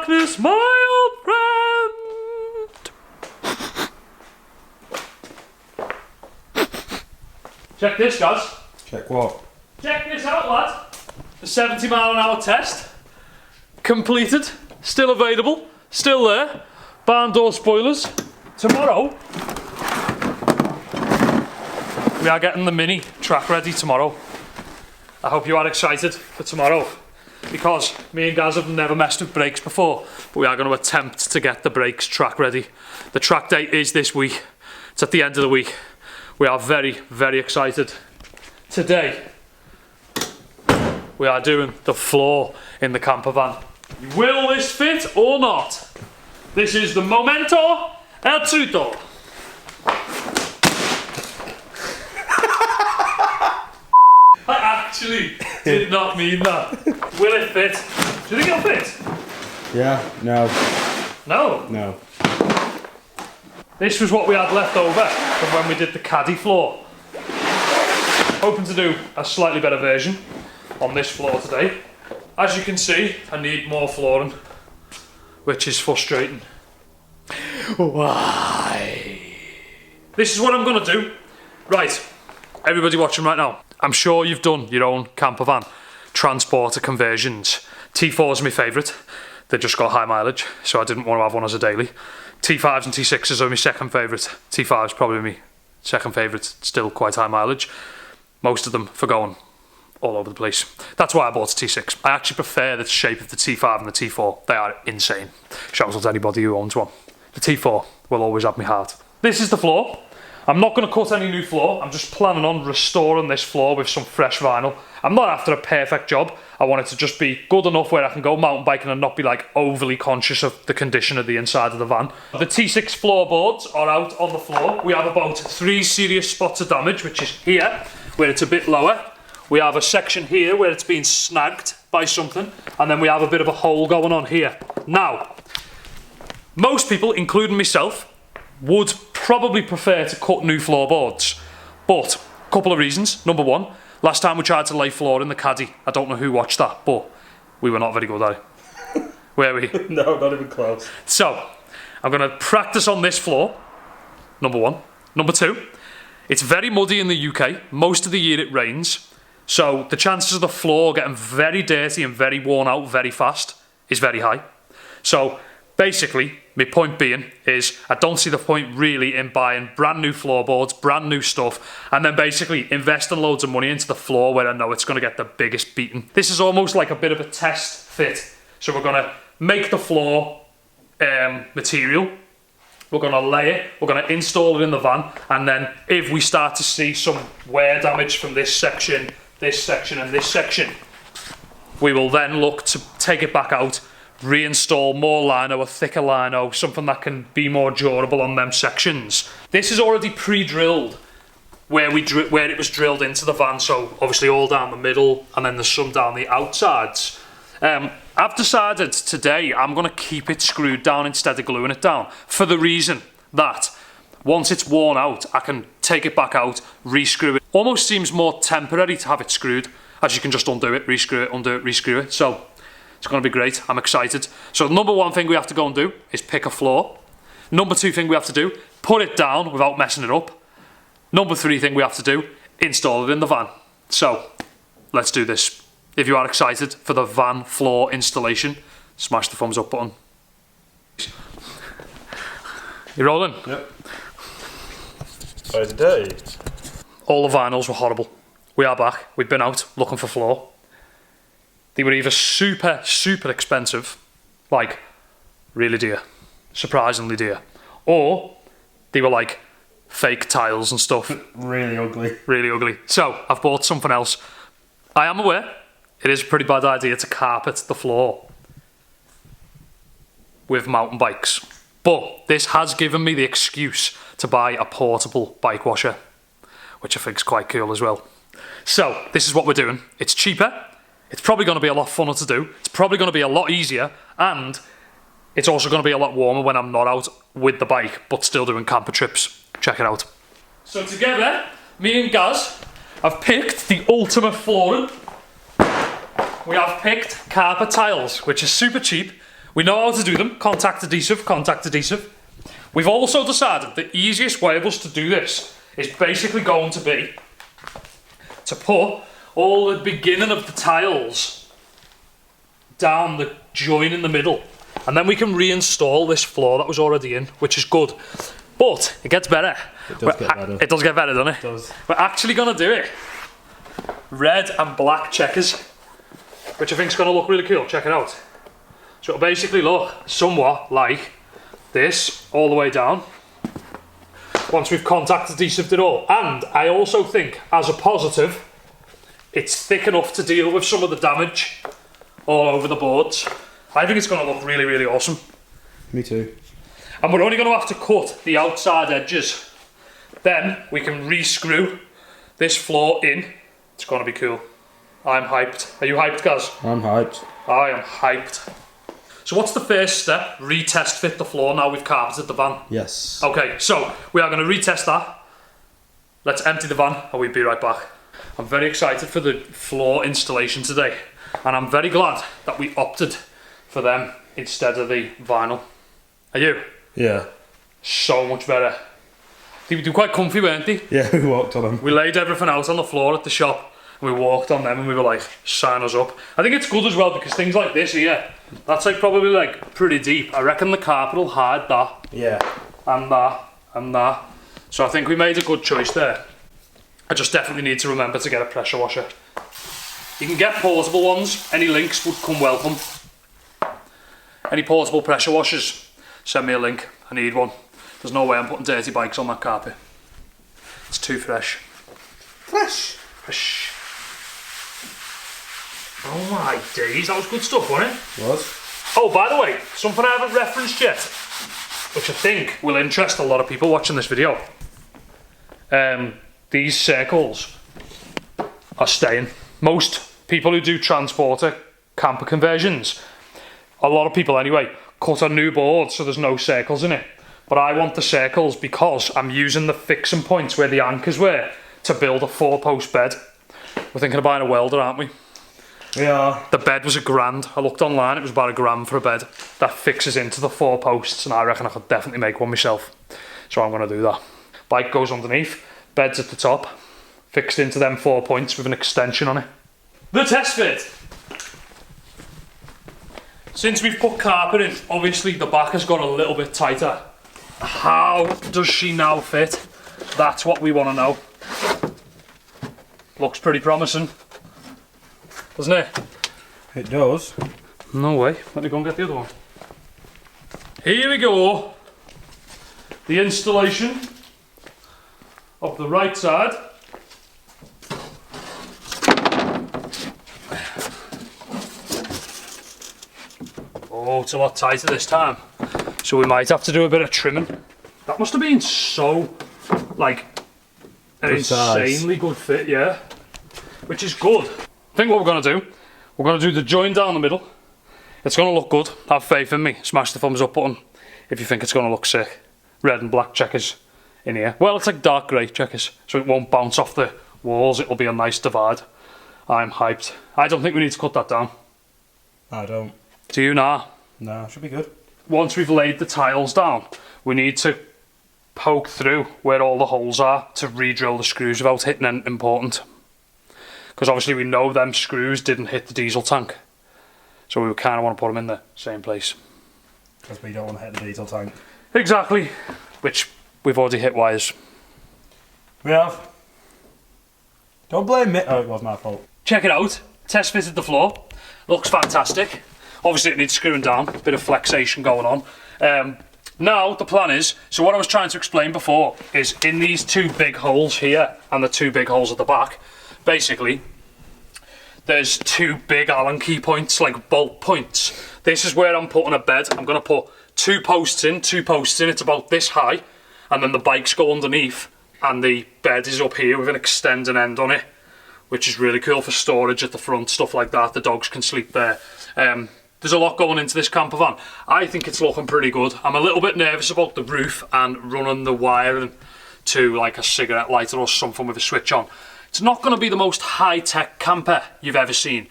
darkness, my old friend. Check this, guys. Check what? Check this out, lad. The 70-mile-an-hour test. Completed. Still available. Still there. Barn door spoilers. Tomorrow, we are getting the mini track ready tomorrow. I hope you are excited for tomorrow, because me and Gaz have never messed with brakes before, but we are going to attempt to get the brakes track ready. The track date is this week. It's at the end of the week. We are very, very excited. Today, we are doing the floor in the camper van. Will this fit or not? This is the momento el truto. I actually did not mean that. Will it fit? Do you think it'll fit? Yeah, no. No? No. This was what we had left over from when we did the caddy floor. Hoping to do a slightly better version on this floor today. As you can see, I need more flooring, which is frustrating. Why? This is what I'm gonna do. Right, everybody watching right now, I'm sure you've done your own camper van transporter conversions. T4s are my favourite. They just got high mileage, so I didn't want to have one as a daily. T5s and T6s are my second favourite. T5's probably my second favourite, still quite high mileage. Most of them for going all over the place. That's why I bought a T6. I actually prefer the shape of the T5 and the T4. They are insane. Shout out to anybody who owns one. The T4 will always have my heart. This is the floor. I'm not going to cut any new floor. I'm just planning on restoring this floor with some fresh vinyl. I'm not after a perfect job. I want it to just be good enough where I can go mountain biking and not be like overly conscious of the condition of the inside of the van. The T6 floorboards are out on the floor. We have about 3 serious spots of damage, which is here, where it's a bit lower. We have a section here where it's been snagged by something, and then we have a bit of a hole going on here. Now, most people, including myself, would probably prefer to cut new floorboards, but a couple of reasons. Number one, last time we tried to lay floor in the caddy, I don't know who watched that, but we were not very good at it. Were we? No, not even close. So, I'm going to practice on this floor, number one. Number two, it's very muddy in the UK. Most of the year it rains, so the chances of the floor getting very dirty and very worn out very fast is very high. So, basically, my point being is I don't see the point really in buying brand new floorboards, brand new stuff, and then basically investing loads of money into the floor where I know it's going to get the biggest beating. This is almost like a bit of a test fit. So we're going to make the floor material, we're going to lay it, we're going to install it in the van, and then if we start to see some wear damage from this section, and this section, we will then look to take it back out, reinstall more lino, a thicker lino, something that can be more durable on them sections. This is already pre-drilled where it was drilled into the van, so obviously all down the middle and then there's some down the outsides. I've decided today I'm going to keep it screwed down instead of gluing it down, for the reason that once it's worn out I can take it back out, re-screw it. Almost seems more temporary to have it screwed, as you can just undo it, re-screw it, undo it, re-screw it. So it's going to be great. I'm excited. So number one thing we have to go and do is pick a floor. Number two thing we have to do, put it down without messing it up. Number three thing we have to do, install it in the van. So let's do this. If you are excited for the van floor installation, smash the thumbs up button. You rolling? Yep. By the day. All the vinyls were horrible. We are back. We've been out looking for floor. They were either super, super expensive, like really dear, surprisingly dear, or they were like fake tiles and stuff. Really ugly. Really ugly. So I've bought something else. I am aware it is a pretty bad idea to carpet the floor with mountain bikes, but this has given me the excuse to buy a portable bike washer, which I think is quite cool as well. So this is what we're doing. It's cheaper. It's probably going to be a lot funner to do. It's probably going to be a lot easier, and it's also going to be a lot warmer when I'm not out with the bike, but still doing camper trips. Check it out. So together, me and Gaz have picked the ultimate flooring. We have picked carpet tiles, which is super cheap. We know how to do them. Contact adhesive, contact adhesive. We've also decided the easiest way of us to do this is basically going to be to put all the beginning of the tiles down the join in the middle, and then we can reinstall this floor that was already in, which is good. But it gets better. It does get better. It does get better, doesn't it? It does. We're actually going to do it red and black checkers, which I think is going to look really cool. Check it out. So it'll basically look somewhat like this all the way down once we've contact adhesived it all. And I also think, as a positive, it's thick enough to deal with some of the damage all over the boards. I think it's going to look really, really awesome. Me too. And we're only going to have to cut the outside edges. Then we can re-screw this floor in. It's going to be cool. I'm hyped. Are you hyped, Gaz? I'm hyped. I am hyped. So what's the first step? Retest fit the floor now we've carpeted the van. Yes. Okay, so we are going to retest that. Let's empty the van and we'll be right back. I'm very excited for the floor installation today, and I'm very glad that we opted for them instead of the vinyl. Are you? Yeah. So much better. They were quite comfy, weren't they? Yeah, we walked on them. We laid everything out on the floor at the shop and we walked on them and we were like, sign us up. I think it's good as well because things like this here, that's like probably like pretty deep. I reckon the carpet will hide that. Yeah. And that and that. So I think we made a good choice there. I just definitely need to remember to get a pressure washer. You can get portable ones. Any links would come welcome. Any portable pressure washers, send me a link. I need one. There's no way I'm putting dirty bikes on that carpet. It's too fresh. Fresh. Fresh. Oh my days, that was good stuff, wasn't it? It was. Oh, by the way, something I haven't referenced yet, which I think will interest a lot of people watching this video. These circles are staying. Most people who do transporter camper conversions, a lot of people anyway, cut a new board so there's no circles in it. But I want the circles because I'm using the fixing points where the anchors were to build a 4-post bed. We're thinking of buying a welder, aren't we? We are. The bed was £1,000. I looked online, it was about £1,000 for a bed. That fixes into the 4 posts, and I reckon I could definitely make one myself. So I'm going to do that. Bike goes underneath, bed's at the top, fixed into them 4 points with an extension on it. The test fit. Since we've put carpet in, obviously the back has got a little bit tighter. How does she now fit? That's what we want to know. Looks pretty promising, doesn't it? It does. No way. Let me go and get the other one. Here we go. The installation of the right side. Oh, it's a lot tighter this time. So we might have to do a bit of trimming. That must have been so, like, an insanely good fit, yeah. Which is good. I think what we're going to do, we're going to do the join down the middle. It's going to look good. Have faith in me. Smash the thumbs up button if you think it's going to look sick. Red and black checkers in here. Well, it's like dark grey checkers, so it won't bounce off the walls. It'll be a nice divide. I'm hyped. I don't think we need to cut that down. I don't. Do you now? No, should be good. Once we've laid the tiles down, we need to poke through where all the holes are to re-drill the screws without hitting anything important. Because obviously we know them screws didn't hit the diesel tank. So we kind of want to put them in the same place. Because we don't want to hit the diesel tank. Exactly. Which we've already hit wires. We have. Don't blame me. Oh, it was my fault. Check it out. Test fitted the floor. Looks fantastic. Obviously it needs screwing down. Bit of flexation going on. Now the plan is, so what I was trying to explain before is in these 2 big holes here and the 2 big holes at the back, basically there's 2 big Allen key points, like bolt points. This is where I'm putting a bed. I'm going to put 2 posts in, it's about this high, and then the bikes go underneath and the bed is up here with an extending end on it, which is really cool for storage at the front, stuff like that. The dogs can sleep there. There's a lot going into this camper van. I think it's looking pretty good. I'm a little bit nervous about the roof and running the wiring to like a cigarette lighter or something with a switch on. It's not going to be the most high-tech camper you've ever seen.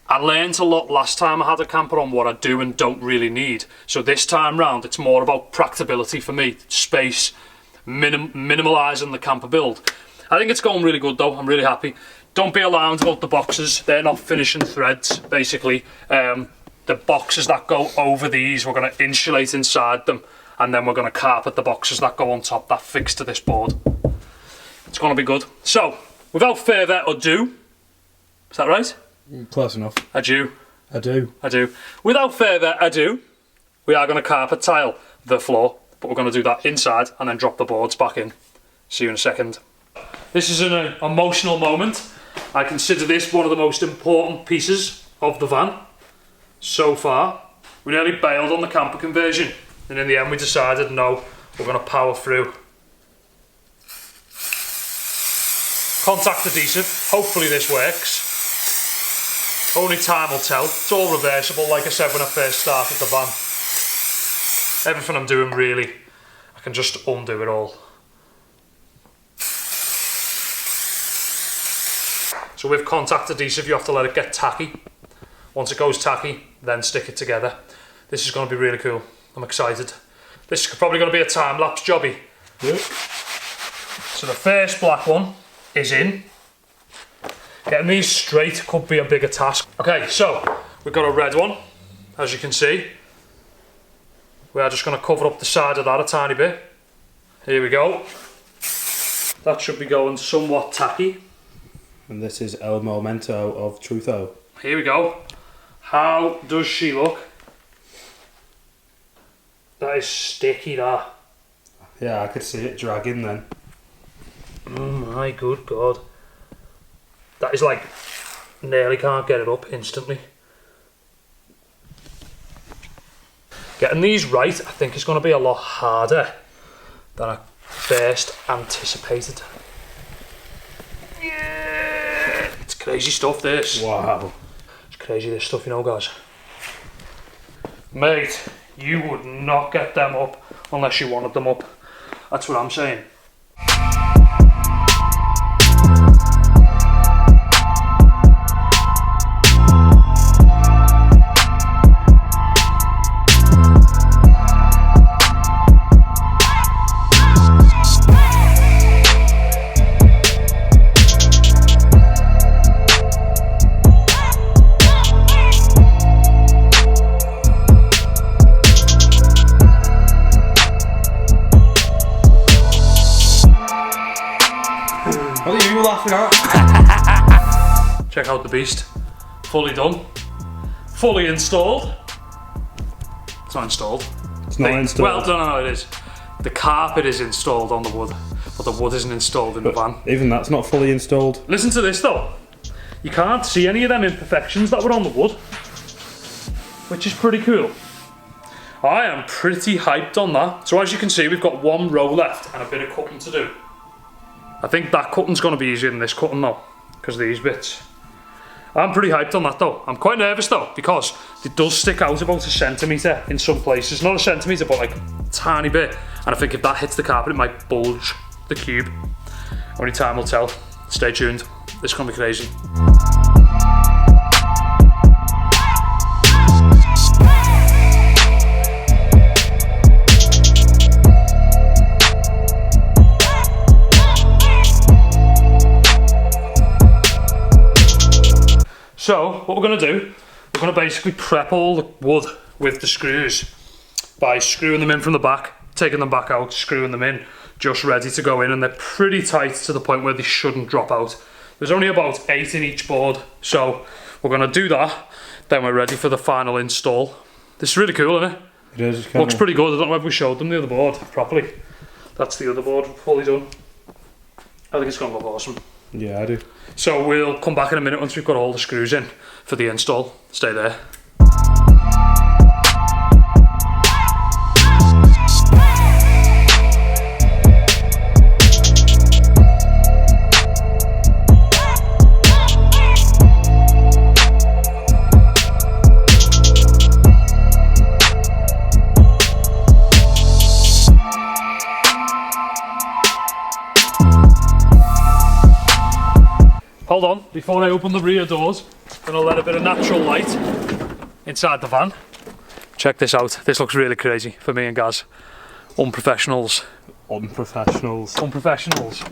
I learned a lot last time I had a camper on what I do and don't really need. So this time round, it's more about practicability for me, space, minimalising the camper build. I think it's going really good though, I'm really happy. Don't be alarmed about the boxes, they're not finishing threads, basically. The boxes that go over these, we're going to insulate inside them, and then we're going to carpet the boxes that go on top, that fixed to this board. It's going to be good. So, without further ado, is that right? Close enough. Adieu. I do. Without further ado, we are going to carpet tile the floor, but we're going to do that inside and then drop the boards back in. See you in a second. This is an emotional moment. I consider this one of the most important pieces of the van so far. We nearly bailed on the camper conversion, and in the end we decided no, we're going to power through. Contact adhesive, hopefully this works. Only time will tell. It's all reversible, like I said when I first started the van. Everything I'm doing really, I can just undo it all. So with contact adhesive you have to let it get tacky. Once it goes tacky, then stick it together. This is going to be really cool. I'm excited. This is probably going to be a time-lapse jobby. Yep. So the first black one is in. Getting these straight could be a bigger task. Okay, so we've got a red one, as you can see. We are just going to cover up the side of that a tiny bit. Here we go. That should be going somewhat tacky. And this is El Momento of Trutho. Here we go. How does she look? That is sticky, that. Yeah, I could see it dragging then. Oh my good God. That is like, nearly can't get it up instantly. Getting these right, I think, is going to be a lot harder than I first anticipated. Yeah. It's crazy stuff, this. Wow. It's crazy, this stuff, you know, guys. Mate, you would not get them up unless you wanted them up. That's what I'm saying. What are you laughing at? Check out the beast. Fully done. Fully installed. It's not installed. It's not installed. Well, no, it is. The carpet is installed on the wood, but the wood isn't installed in the van. Even that's not fully installed. Listen to this though. You can't see any of them imperfections that were on the wood, which is pretty cool. I am pretty hyped on that. So as you can see, we've got one row left and a bit of cutting to do. I think that cutting's going to be easier than this cutting though, because of these bits. I'm pretty hyped on that though. I'm quite nervous though, because it does stick out about 1 centimetre in some places. Not 1 centimetre, but like a tiny bit. And I think if that hits the carpet, it might bulge the cube. Only time will tell. Stay tuned. This is going to be crazy. So, what we're going to do, we're going to basically prep all the wood with the screws by screwing them in from the back, taking them back out, screwing them in, just ready to go in, and they're pretty tight to the point where they shouldn't drop out. There's only about 8 in each board, so we're going to do that, then we're ready for the final install. This is really cool, isn't it? It is. Looks pretty good. I don't know if we showed them the other board properly. That's the other board, fully done. I think it's going to look awesome. Yeah, I do. So we'll come back in a minute once we've got all the screws in for the install. Stay there. hold on, before I open the rear doors, I'm gonna let a bit of natural light inside the van. Check this out. This looks really crazy for me and Gaz. Unprofessionals. Unprofessionals. Unprofessionals.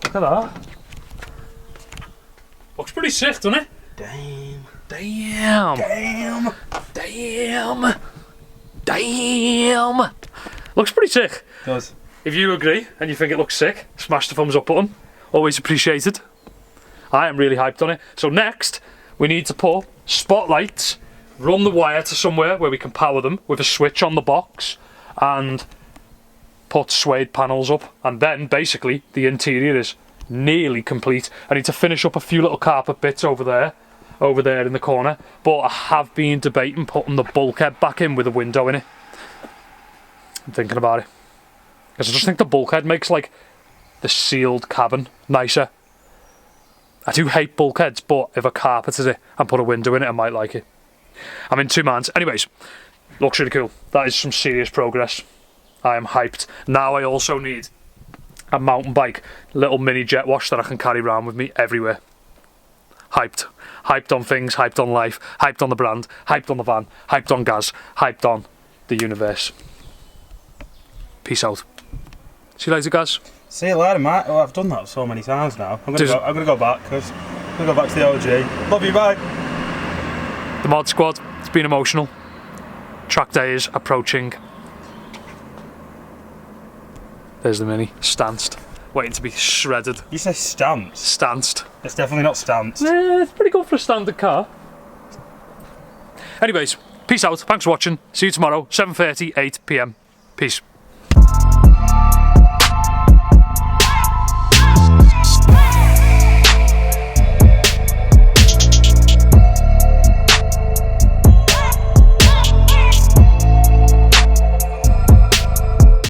Look at that. Looks pretty sick, doesn't it? Damn. Damn. Damn. Damn. Damn. Looks pretty sick. It does. If you agree and you think it looks sick, smash the thumbs up button. Always appreciated. I am really hyped on it. So next, we need to put spotlights, run the wire to somewhere where we can power them with a switch on the box, and put suede panels up. And then basically the interior is nearly complete. I need to finish up a few little carpet bits over there in the corner, but I have been debating putting the bulkhead back in with a window in it. I'm thinking about it, because I just think the bulkhead makes like the sealed cabin nicer. I do hate bulkheads, but if I carpeted it and put a window in it, I might like it. I'm in two minds. Anyways, looks really cool. That is some serious progress. I am hyped. Now I also need a mountain bike, little mini jet wash that I can carry around with me everywhere. Hyped. Hyped on things, hyped on life, hyped on the brand, hyped on the van, hyped on Gaz, hyped on the universe. Peace out. See you later, Gaz. See you later, mate. Oh, I've done that so many times now. I'm gonna go back, because I'm gonna go back to the OG. Love you, bye. The mod squad, it's been emotional. Track day is approaching. There's the Mini, stanced, waiting to be shredded. You say stanced? Stanced. It's definitely not stanced. It's pretty good for a standard car. Anyways, peace out, thanks for watching. See you tomorrow, 7:30, 8 PM. Peace.